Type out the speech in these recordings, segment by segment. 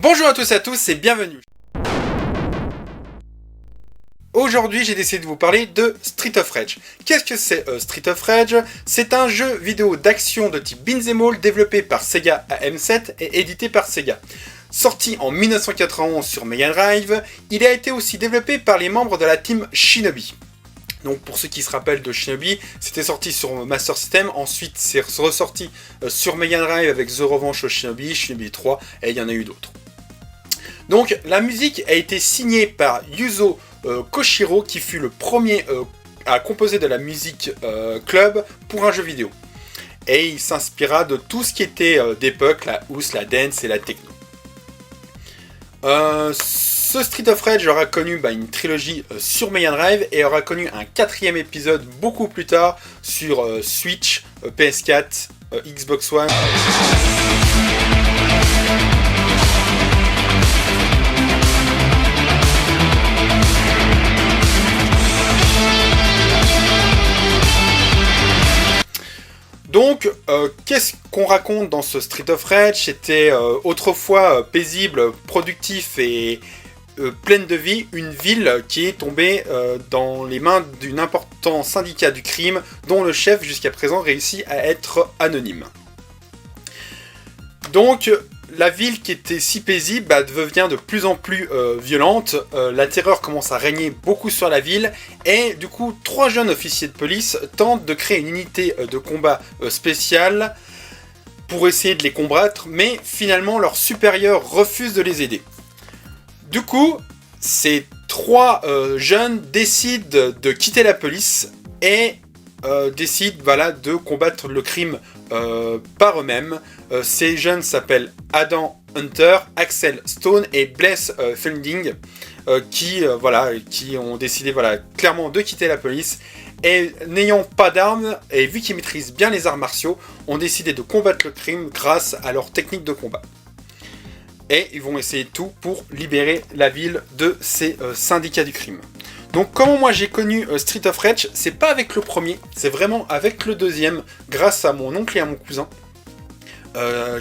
Bonjour à tous et bienvenue. Aujourd'hui, j'ai décidé de vous parler de Streets of Rage. Qu'est-ce que c'est Streets of Rage? C'est un jeu vidéo d'action de type beat'em all développé par Sega AM7 et édité par Sega. Sorti en 1991 sur Mega Drive, il a été aussi développé par les membres de la team Shinobi. Donc pour ceux qui se rappellent de Shinobi, c'était sorti sur Master System, ensuite c'est ressorti sur Mega Drive avec The Revenge of Shinobi, Shinobi 3, et il y en a eu d'autres. Donc la musique a été signée par Yuzo Koshiro, qui fut le premier à composer de la musique club pour un jeu vidéo. Et il s'inspira de tout ce qui était d'époque, la house, la dance et la techno. Ce Streets of Rage aura connu une trilogie sur Mega Drive et aura connu un 4e épisode beaucoup plus tard sur Switch, PS4, Xbox One. Donc, qu'est-ce qu'on raconte dans ce Streets of Rage? C'était autrefois paisible, productif et pleine de vie, une ville qui est tombée dans les mains d'un important syndicat du crime, dont le chef jusqu'à présent réussit à être anonyme. Donc, la ville qui était si paisible devient de plus en plus violente, la terreur commence à régner beaucoup sur la ville, et du coup 3 jeunes officiers de police tentent de créer une unité de combat spéciale pour essayer de les combattre, mais finalement leurs supérieurs refusent de les aider. Du coup, ces 3 jeunes décident de quitter la police et décident de combattre le crime par eux-mêmes. Ces jeunes s'appellent Adam Hunter, Axel Stone et Blaise Fielding, qui ont décidé clairement de quitter la police, et n'ayant pas d'armes, et vu qu'ils maîtrisent bien les arts martiaux, ont décidé de combattre le crime grâce à leur technique de combat. Et ils vont essayer tout pour libérer la ville de ces syndicats du crime. Donc comment moi j'ai connu Streets of Rage, c'est pas avec le premier, c'est vraiment avec le deuxième, grâce à mon oncle et à mon cousin,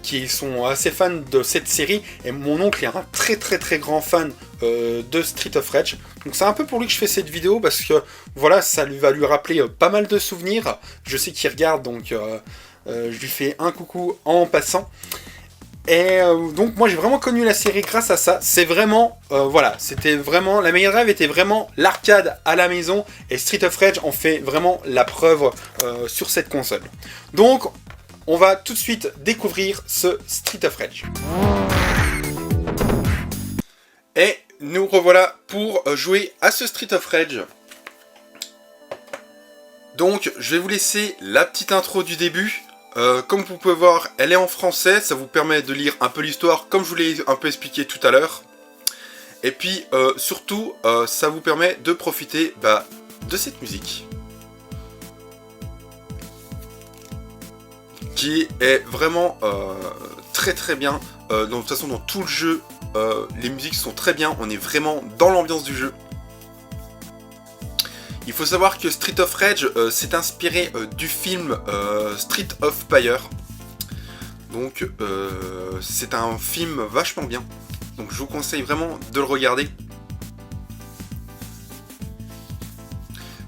qui sont assez fans de cette série, et mon oncle est un très grand fan de Streets of Rage. Donc c'est un peu pour lui que je fais cette vidéo, parce que voilà, ça va lui rappeler pas mal de souvenirs. Je sais qu'il regarde, donc je lui fais un coucou en passant. Et donc moi j'ai vraiment connu la série grâce à ça. C'est vraiment, c'était vraiment, la Mega Drive était vraiment l'arcade à la maison, et Streets of Rage en fait vraiment la preuve sur cette console. Donc on va tout de suite découvrir ce Streets of Rage. Et nous revoilà pour jouer à ce Streets of Rage. Donc je vais vous laisser la petite intro du début. Comme vous pouvez voir, elle est en français, ça vous permet de lire un peu l'histoire comme je vous l'ai un peu expliqué tout à l'heure. Et puis surtout, ça vous permet de profiter de cette musique, qui est vraiment très bien. De toute façon, dans tout le jeu, les musiques sont très bien, on est vraiment dans l'ambiance du jeu. Il faut savoir que Streets of Rage s'est inspiré du film Street of Fire. Donc c'est un film vachement bien. Donc je vous conseille vraiment de le regarder.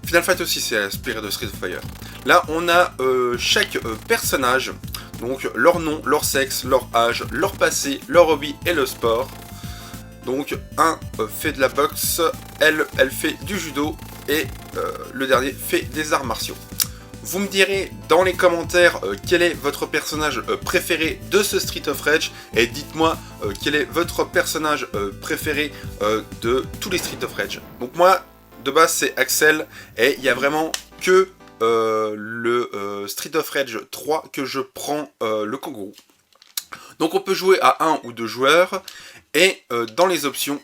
Final Fight aussi s'est inspiré de Street of Fire. Là on a chaque personnage, donc leur nom, leur sexe, leur âge, leur passé, leur hobby et le sport. Donc un fait de la boxe, elle fait du judo, et le dernier fait des arts martiaux. Vous me direz dans les commentaires quel est votre personnage préféré de ce Streets of Rage, et dites-moi quel est votre personnage préféré de tous les Streets of Rage. Donc moi, de base c'est Axel, et il n'y a vraiment que le Streets of Rage 3 que je prends le kangourou. Donc on peut jouer à 1 ou 2 joueurs, et dans les options,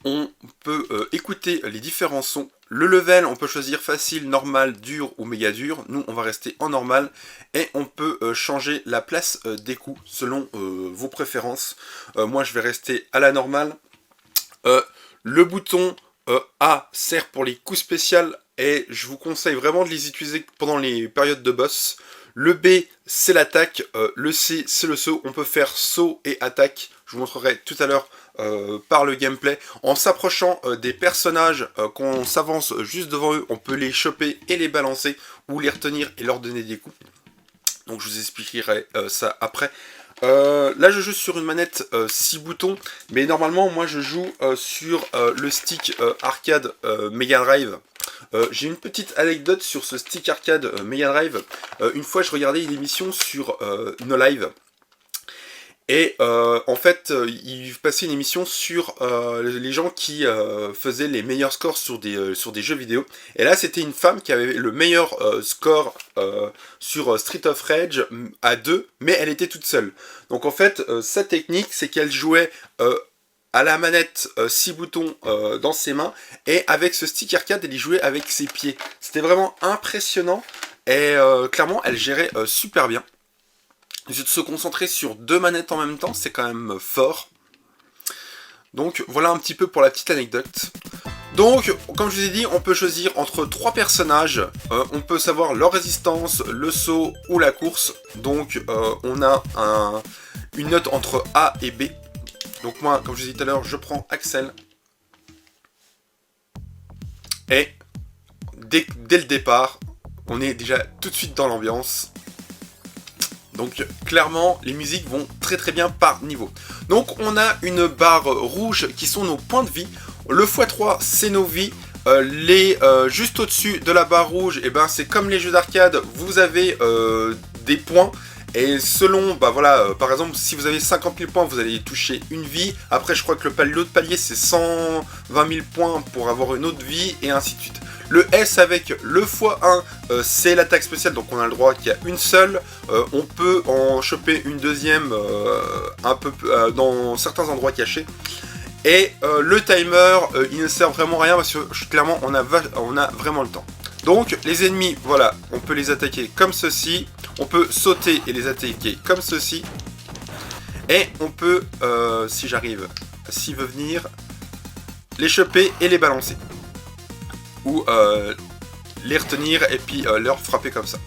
on peut écouter les différents sons. Le level, on peut choisir facile, normal, dur ou méga dur. Nous, on va rester en normal. Et on peut changer la place des coups selon vos préférences. Moi, je vais rester à la normale. Le bouton A sert pour les coups spéciaux. Et je vous conseille vraiment de les utiliser pendant les périodes de boss. Le B, c'est l'attaque. Le C, c'est le saut. On peut faire saut et attaque. Je vous montrerai tout à l'heure par le gameplay. En s'approchant des personnages, qu'on s'avance juste devant eux, on peut les choper et les balancer, ou les retenir et leur donner des coups. Donc je vous expliquerai ça après. Là je joue sur une manette 6 boutons, mais normalement moi je joue sur le stick arcade Mega Drive. J'ai une petite anecdote sur ce stick arcade Mega Drive. Une fois je regardais une émission sur No Live. Et en fait, il passait une émission sur les gens qui faisaient les meilleurs scores sur des jeux vidéo. Et là, c'était une femme qui avait le meilleur score sur Street of Rage à 2, mais elle était toute seule. Donc en fait, sa technique, c'est qu'elle jouait à la manette 6 boutons dans ses mains, et avec ce stick arcade, elle y jouait avec ses pieds. C'était vraiment impressionnant, et clairement, elle gérait super bien. De se concentrer sur 2 manettes en même temps, c'est quand même fort. Donc voilà un petit peu pour la petite anecdote. Donc, comme je vous ai dit, on peut choisir entre 3 personnages. On peut savoir leur résistance, le saut ou la course. Donc on a une note entre A et B. Donc moi, comme je vous ai dit tout à l'heure, je prends Axel. Et dès le départ, on est déjà tout de suite dans l'ambiance. Donc clairement, les musiques vont très très bien par niveau. Donc on a une barre rouge qui sont nos points de vie. Le x3, c'est nos vies. Juste au-dessus de la barre rouge, et ben, c'est comme les jeux d'arcade, vous avez des points. Et selon, bah voilà, par exemple, si vous avez 50 000 points, vous allez toucher une vie. Après, je crois que l'autre palier, c'est 120 000 points pour avoir une autre vie, et ainsi de suite. Le S avec le x1, c'est l'attaque spéciale, donc on a le droit qu'il y a une seule. On peut en choper une deuxième un peu dans certains endroits cachés. Et le timer, il ne sert vraiment à rien parce que clairement, on a vraiment le temps. Donc, les ennemis, voilà, on peut les attaquer comme ceci. On peut sauter et les attaquer comme ceci. Et on peut, si j'arrive, s'il veut venir, les choper et les balancer. Ou les retenir et puis leur frapper comme ça.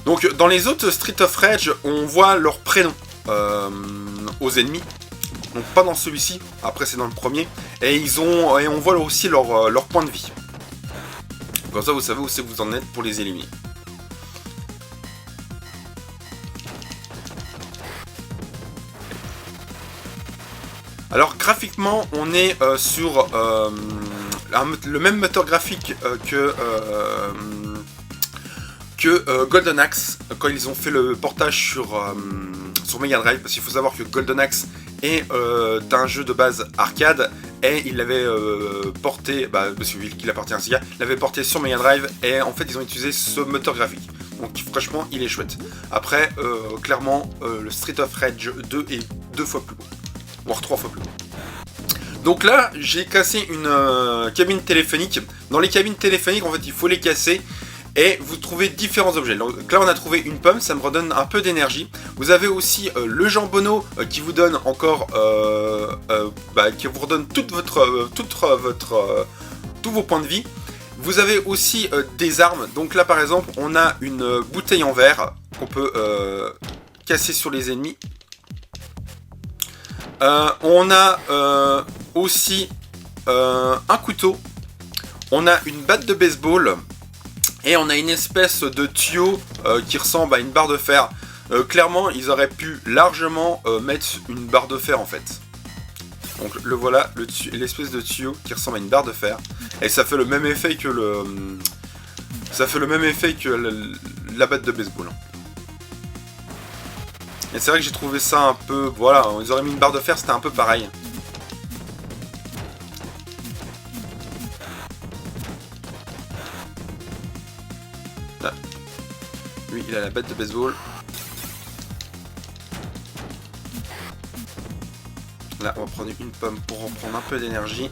Donc dans les autres Street of Rage, on voit leur prénom aux ennemis. Donc pas dans celui-ci, après c'est dans le premier. Et on voit aussi leur point de vie. Comme ça vous savez où c'est que vous en êtes pour les éliminer. Alors graphiquement, on est sur le même moteur graphique que Golden Axe quand ils ont fait le portage sur Mega Drive, parce qu'il faut savoir que Golden Axe est un jeu de base arcade et il l'avait porté, parce qu'il appartient à Sega, il l'avait porté sur Mega Drive et en fait ils ont utilisé ce moteur graphique. Donc franchement il est chouette. Après clairement le Street of Rage 2 est 2 fois plus beau, voire 3 fois plus beau. Donc là, j'ai cassé une cabine téléphonique. Dans les cabines téléphoniques, en fait, il faut les casser et vous trouvez différents objets. Donc là, on a trouvé une pomme, ça me redonne un peu d'énergie. Vous avez aussi le jambonneau qui vous donne encore, qui vous redonne tous vos points de vie. Vous avez aussi des armes. Donc là, par exemple, on a une bouteille en verre qu'on peut casser sur les ennemis. On a aussi un couteau, on a une batte de baseball et on a une espèce de tuyau qui ressemble à une barre de fer. Clairement, ils auraient pu largement mettre une barre de fer en fait. Donc le voilà, l'espèce de tuyau qui ressemble à une barre de fer, et ça fait le même effet que la batte de baseball. Et c'est vrai que j'ai trouvé ça un peu... Voilà, ils auraient mis une barre de fer, c'était un peu pareil. Là. Lui, il a la batte de baseball. Là, on va prendre une pomme pour reprendre un peu d'énergie.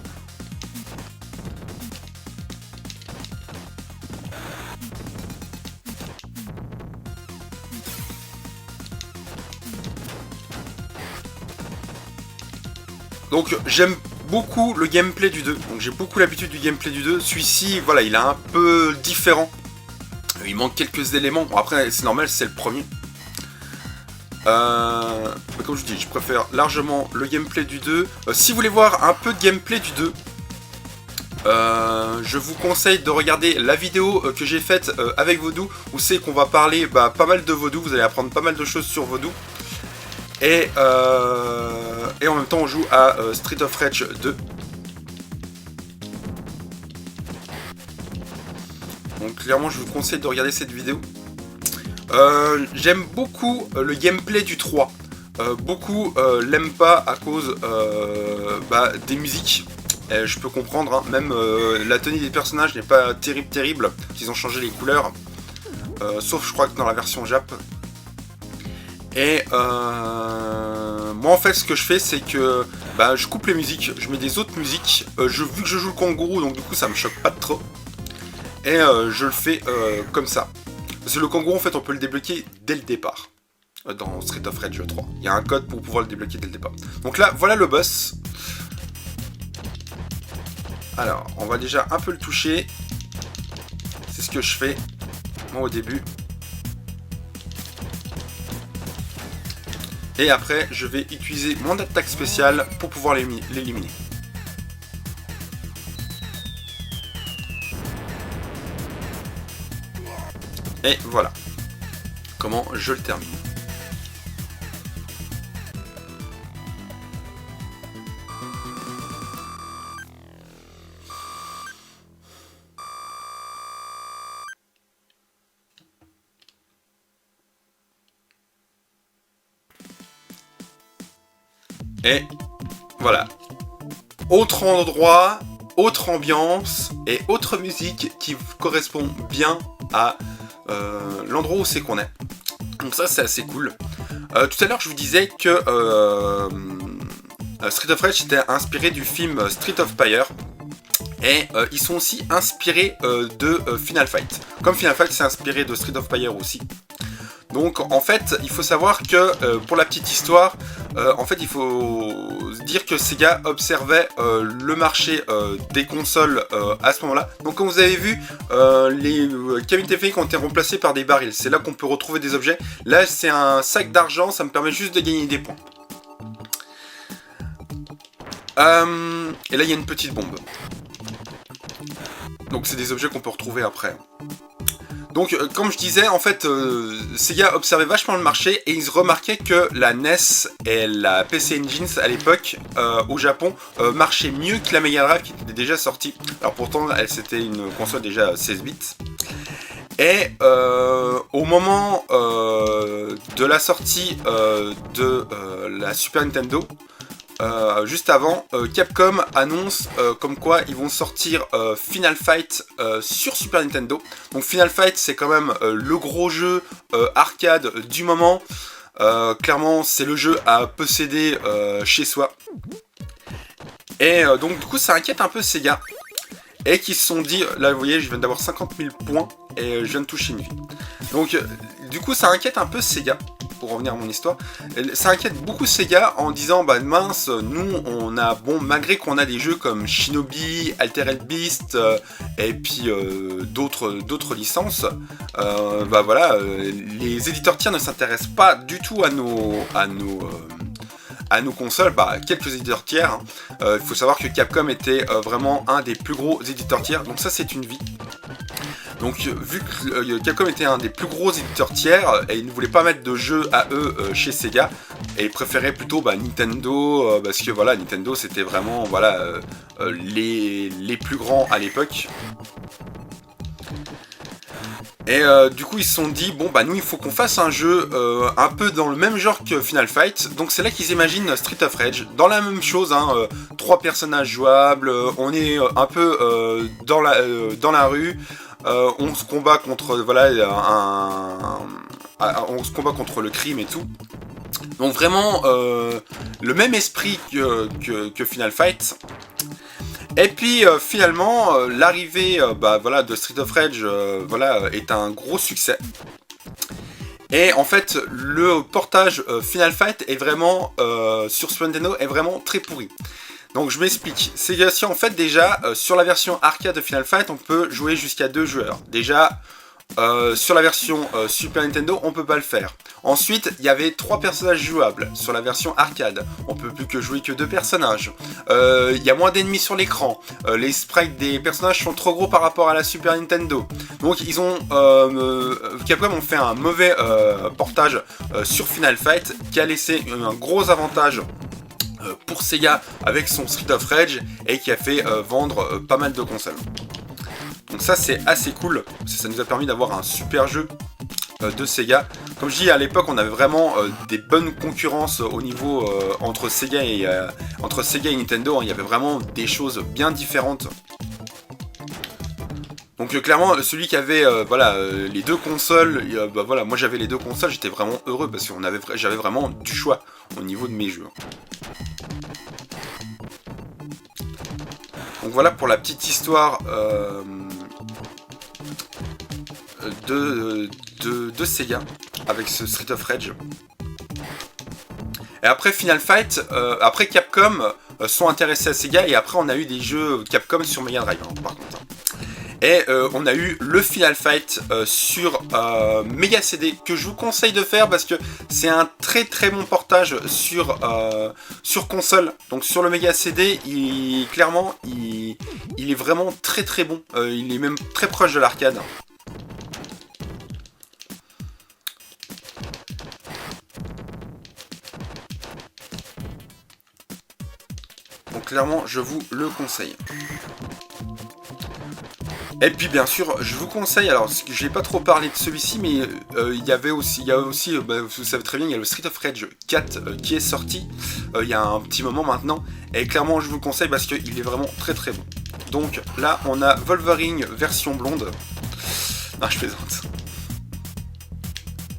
Donc j'aime beaucoup le gameplay du 2, donc j'ai beaucoup l'habitude du gameplay du 2. Celui-ci, voilà, il est un peu différent. Il manque quelques éléments. Bon, après, c'est normal, c'est le premier. Mais comme je dis, je préfère largement le gameplay du 2. Si vous voulez voir un peu de gameplay du 2, je vous conseille de regarder la vidéo que j'ai faite avec Vaudou, où c'est qu'on va parler pas mal de Vaudou, vous allez apprendre pas mal de choses sur Vaudou. Et en même temps on joue à Street of Rage 2. Donc clairement je vous conseille de regarder cette vidéo. J'aime beaucoup le gameplay du 3. Beaucoup l'aiment pas à cause des musiques. Et je peux comprendre, hein. Même la tenue des personnages n'est pas terrible. Ils ont changé les couleurs. Sauf je crois que dans la version Jap. Et moi en fait ce que je fais c'est que je coupe les musiques, je mets des autres musiques. Vu que je joue le kangourou, donc du coup ça me choque pas trop. Et je le fais comme ça. Parce que le kangourou en fait on peut le débloquer dès le départ. Dans Street of Rage 3. Il y a un code pour pouvoir le débloquer dès le départ. Donc là voilà le boss. Alors on va déjà un peu le toucher. C'est ce que je fais moi au début. Et après, je vais utiliser mon attaque spéciale pour pouvoir l'éliminer. Et voilà comment je le termine. Et voilà. Autre endroit, autre ambiance et autre musique qui correspond bien à l'endroit où c'est qu'on est. Donc ça c'est assez cool. Tout à l'heure je vous disais que Street of Rage était inspiré du film Street of Fire. Et ils sont aussi inspirés de Final Fight. Comme Final Fight s'est inspiré de Street of Fire aussi. Donc en fait, il faut savoir que pour la petite histoire, en fait il faut se dire que Sega observait le marché des consoles à ce moment-là. Donc comme vous avez vu, les cabines téléphoniques ont été remplacées par des barils. C'est là qu'on peut retrouver des objets. Là c'est un sac d'argent, ça me permet juste de gagner des points. Et là il y a une petite bombe. Donc c'est des objets qu'on peut retrouver après. Donc, comme je disais, en fait, Sega observait vachement le marché et ils remarquaient que la NES et la PC Engine à l'époque, au Japon, marchaient mieux que la Mega Drive qui était déjà sortie. Alors pourtant, c'était une console déjà 16 bits. Et au moment de la sortie de la Super Nintendo, juste avant, Capcom annonce comme quoi ils vont sortir Final Fight sur Super Nintendo. Donc Final Fight c'est quand même le gros jeu arcade du moment. Clairement c'est le jeu à posséder chez soi. Et donc du coup ça inquiète un peu Sega. Et qui se sont dit, là vous voyez je viens d'avoir 50 000 points et je viens de toucher une vie. Donc du coup ça inquiète un peu Sega. Pour revenir à mon histoire, ça inquiète beaucoup Sega en disant mince, nous on a malgré qu'on a des jeux comme Shinobi, Altered Beast et puis d'autres licences, voilà, les éditeurs tiers ne s'intéressent pas du tout à nos consoles, quelques éditeurs tiers. Il faut savoir que Capcom était vraiment un des plus gros éditeurs tiers, donc ça c'est une vie. Donc vu que Capcom était un des plus gros éditeurs tiers et ils ne voulaient pas mettre de jeux à eux chez Sega et ils préféraient plutôt Nintendo parce que voilà Nintendo c'était vraiment les plus grands à l'époque. Et du coup ils se sont dit nous il faut qu'on fasse un jeu un peu dans le même genre que Final Fight. Donc c'est là qu'ils imaginent Street of Rage. Dans la même chose, 3 personnages jouables, on est un peu dans la rue. On se combat contre on se combat contre le crime et tout. Donc vraiment le même esprit que Final Fight. Et puis finalement l'arrivée de Street of Rage est un gros succès. Et en fait le portage Final Fight est vraiment sur Super Nintendo est vraiment très pourri. Donc je m'explique, c'est que en fait déjà sur la version arcade de Final Fight on peut jouer jusqu'à 2 joueurs. Déjà sur la version Super Nintendo, on peut pas le faire. Ensuite, il y avait 3 personnages jouables sur la version arcade. On peut plus que jouer que 2 personnages. Il y a moins d'ennemis sur l'écran. Les sprites des personnages sont trop gros par rapport à la Super Nintendo. Donc ils ont Capcom ont fait un mauvais portage sur Final Fight qui a laissé un gros avantage pour Sega avec son Street of Rage et qui a fait vendre pas mal de consoles. Donc ça c'est assez cool, parce que ça nous a permis d'avoir un super jeu de Sega. Comme je dis, à l'époque on avait vraiment des bonnes concurrences au niveau entre Sega et Nintendo, hein. Il y avait vraiment des choses bien différentes. Donc clairement celui qui avait les 2 consoles, voilà, moi j'avais les 2 consoles, j'étais vraiment heureux parce que j'avais vraiment du choix au niveau de mes jeux. Donc voilà pour la petite histoire de Sega avec ce Street of Rage. Et après Final Fight, après Capcom sont intéressés à Sega et après on a eu des jeux Capcom sur Mega Drive par contre. Et on a eu le Final Fight sur Mega CD que je vous conseille de faire parce que c'est un très très bon portage sur console. Donc sur le Mega CD, clairement il est vraiment très très bon. Il est même très proche de l'arcade. Donc clairement je vous le conseille. Et puis bien sûr, je vous conseille, alors je n'ai pas trop parlé de celui-ci, mais il y a aussi, vous savez très bien, il y a le Street of Rage 4 qui est sorti il y a un petit moment maintenant, et clairement je vous le conseille parce qu'il est vraiment très très bon. Donc là on a Wolverine version blonde, non je plaisante.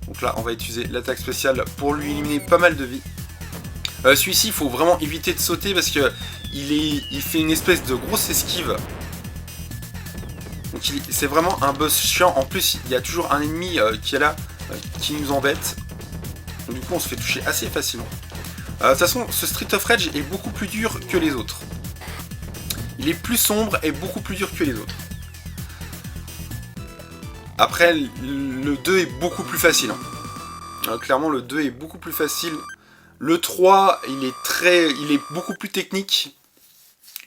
Donc là on va utiliser l'attaque spéciale pour lui éliminer pas mal de vie. Celui-ci il faut vraiment éviter de sauter parce que il fait une espèce de grosse esquive. Donc c'est vraiment un boss chiant. En plus il y a toujours un ennemi qui est là, qui nous embête. Donc, du coup on se fait toucher assez facilement. De toute façon ce Street of Rage est beaucoup plus dur que les autres. Il est plus sombre et beaucoup plus dur que les autres. Après le 2 est beaucoup plus facile. Clairement le 2 est beaucoup plus facile. Le 3 il est beaucoup plus technique,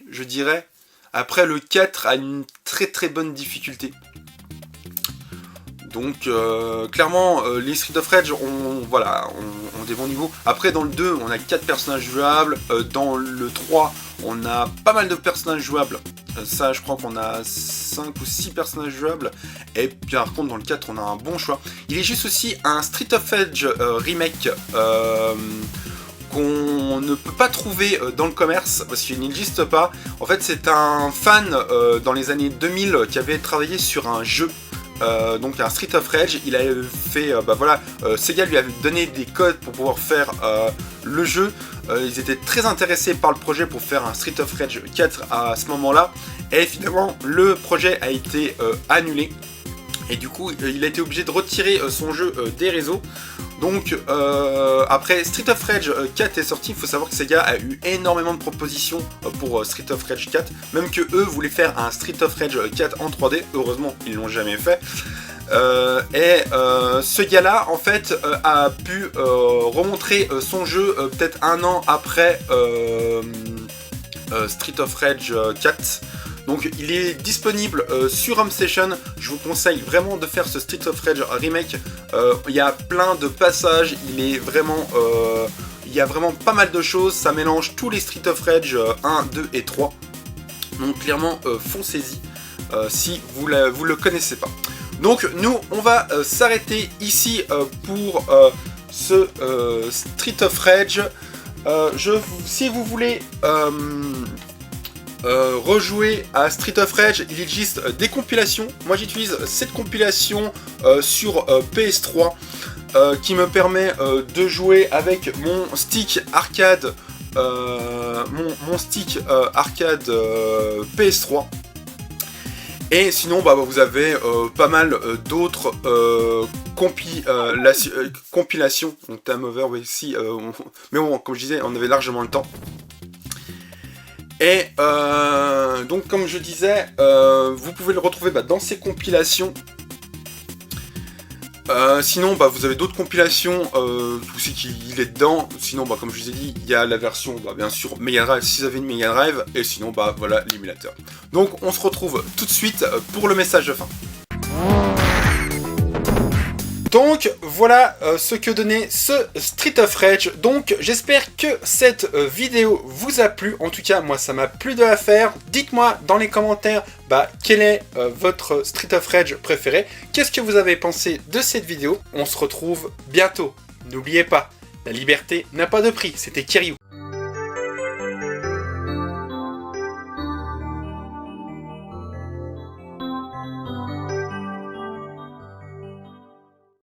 je dirais. Après le 4 a une très très bonne difficulté. Donc clairement les Street of Rage ont des bons niveaux. Après dans le 2 on a 4 personnages jouables. Dans le 3 on a pas mal de personnages jouables. Ça je crois qu'on a 5 ou 6 personnages jouables. Et puis par contre dans le 4 on a un bon choix. Il est juste aussi un Street of Rage remake qu'on ne peut pas trouver dans le commerce parce qu'il n'existe pas. En fait c'est un fan dans les années 2000 qui avait travaillé sur un jeu, donc un Street of Rage. Il avait fait, Sega lui avait donné des codes pour pouvoir faire le jeu. Ils étaient très intéressés par le projet pour faire un Street of Rage 4 à ce moment là. Et finalement le projet a été annulé. Et du coup il a été obligé de retirer son jeu des réseaux. Donc après Street of Rage 4 est sorti, il faut savoir que Sega a eu énormément de propositions pour Street of Rage 4, même que eux voulaient faire un Street of Rage 4 en 3D, heureusement ils l'ont jamais fait. Ce gars-là en fait a pu remontrer son jeu peut-être un an après Street of Rage 4. Donc il est disponible sur Home Station. Je vous conseille vraiment de faire ce Street of Rage remake. Il y a plein de passages, il y a vraiment pas mal de choses. Ça mélange tous les Street of Rage 1, 2 et 3. Donc clairement foncez-y si vous le connaissez pas. Donc nous on va s'arrêter ici pour ce Street of Rage. Si vous voulez rejouer à Street of Rage, il existe des compilations. Moi j'utilise cette compilation sur PS3 qui me permet de jouer avec mon stick arcade mon stick arcade PS3. Et sinon vous avez pas mal d'autres compilations. Donc Time Over aussi, mais bon comme je disais on avait largement le temps. Et donc comme je disais, vous pouvez le retrouver dans ces compilations. Sinon, vous avez d'autres compilations aussi qu'il est dedans. Sinon, comme je vous ai dit, il y a la version, bien sûr, Mega Drive, si vous avez une Mega Drive. Et sinon, voilà l'émulateur. Donc, on se retrouve tout de suite pour le message de fin. Donc voilà ce que donnait ce Street of Rage. Donc j'espère que cette vidéo vous a plu. En tout cas moi ça m'a plu de la faire. Dites-moi dans les commentaires quel est votre Street of Rage préféré. Qu'est-ce que vous avez pensé de cette vidéo. On se retrouve bientôt. N'oubliez pas, la liberté n'a pas de prix. C'était Kiryu.